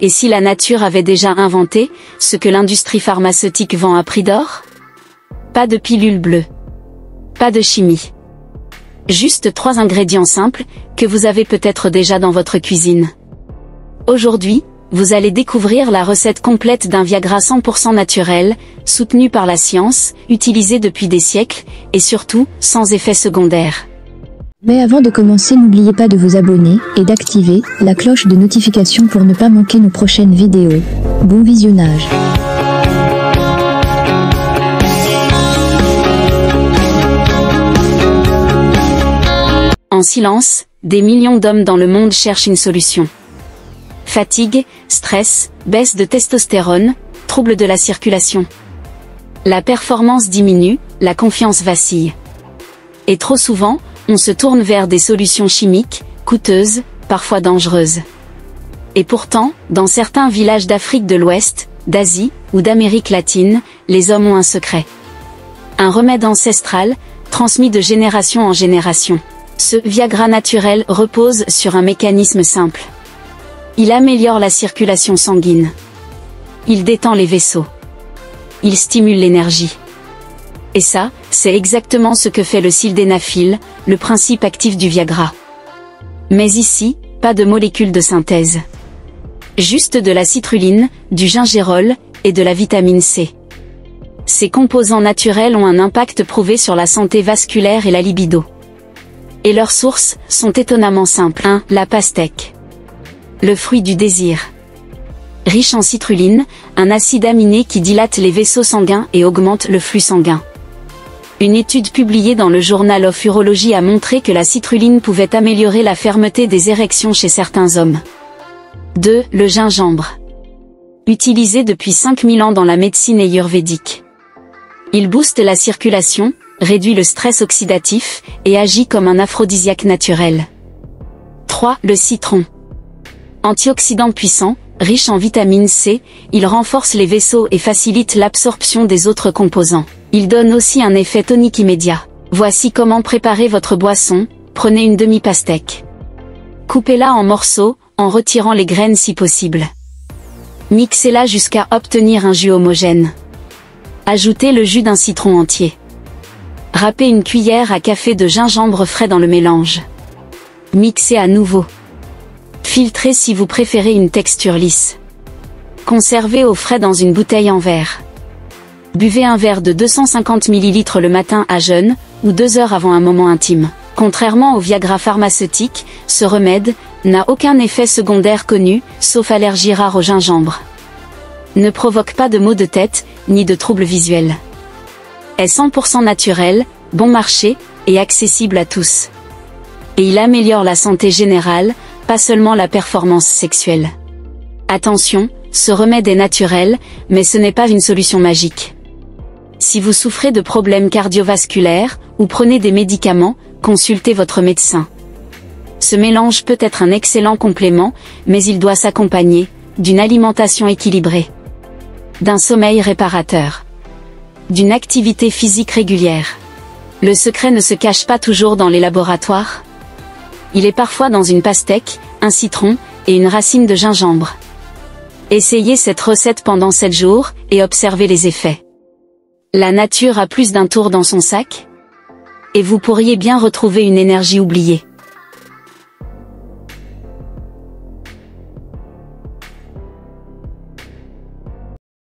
Et si la nature avait déjà inventé ce que l'industrie pharmaceutique vend à prix d'or? Pas de pilule bleue. Pas de chimie. Juste 3 ingrédients simples, que vous avez peut-être déjà dans votre cuisine. Aujourd'hui, vous allez découvrir la recette complète d'un Viagra 100% naturel, soutenu par la science, utilisé depuis des siècles, et surtout, sans effets secondaires. Mais avant de commencer, n'oubliez pas de vous abonner et d'activer la cloche de notification pour ne pas manquer nos prochaines vidéos. Bon visionnage. En silence, des millions d'hommes dans le monde cherchent une solution. Fatigue, stress, baisse de testostérone, troubles de la circulation. La performance diminue, la confiance vacille. Et trop souvent, on se tourne vers des solutions chimiques, coûteuses, parfois dangereuses. Et pourtant, dans certains villages d'Afrique de l'Ouest, d'Asie ou d'Amérique latine, les hommes ont un secret. Un remède ancestral, transmis de génération en génération. Ce Viagra naturel repose sur un mécanisme simple. Il améliore la circulation sanguine. Il détend les vaisseaux. Il stimule l'énergie. Et ça, c'est exactement ce que fait le sildenafil, le principe actif du Viagra. Mais ici, pas de molécules de synthèse. Juste de la citrulline, du gingérol, et de la vitamine C. Ces composants naturels ont un impact prouvé sur la santé vasculaire et la libido. Et leurs sources sont étonnamment simples. 1. La pastèque. Le fruit du désir. Riche en citrulline, un acide aminé qui dilate les vaisseaux sanguins et augmente le flux sanguin. Une étude publiée dans le Journal of Urology a montré que la citrulline pouvait améliorer la fermeté des érections chez certains hommes. 2. Le gingembre. Utilisé depuis 5000 ans dans la médecine ayurvédique. Il booste la circulation, réduit le stress oxydatif, et agit comme un aphrodisiaque naturel. 3. Le citron. Antioxydant puissant, riche en vitamine C, il renforce les vaisseaux et facilite l'absorption des autres composants. Il donne aussi un effet tonique immédiat. Voici comment préparer votre boisson. Prenez une demi-pastèque. Coupez-la en morceaux, en retirant les graines si possible. Mixez-la jusqu'à obtenir un jus homogène. Ajoutez le jus d'un citron entier. Râpez une cuillère à café de gingembre frais dans le mélange. Mixez à nouveau. Filtrez si vous préférez une texture lisse. Conservez au frais dans une bouteille en verre. Buvez un verre de 250 ml le matin à jeun, ou 2 heures avant un moment intime. Contrairement au Viagra pharmaceutique, ce remède n'a aucun effet secondaire connu, sauf allergie rare au gingembre. Ne provoque pas de maux de tête, ni de troubles visuels. Est 100% naturel, bon marché, et accessible à tous. Et il améliore la santé générale, pas seulement la performance sexuelle. Attention, ce remède est naturel, mais ce n'est pas une solution magique. Si vous souffrez de problèmes cardiovasculaires, ou prenez des médicaments, consultez votre médecin. Ce mélange peut être un excellent complément, mais il doit s'accompagner d'une alimentation équilibrée, d'un sommeil réparateur, d'une activité physique régulière. Le secret ne se cache pas toujours dans les laboratoires. Il est parfois dans une pastèque, un citron, et une racine de gingembre. Essayez cette recette pendant 7 jours, et observez les effets. La nature a plus d'un tour dans son sac? Et vous pourriez bien retrouver une énergie oubliée.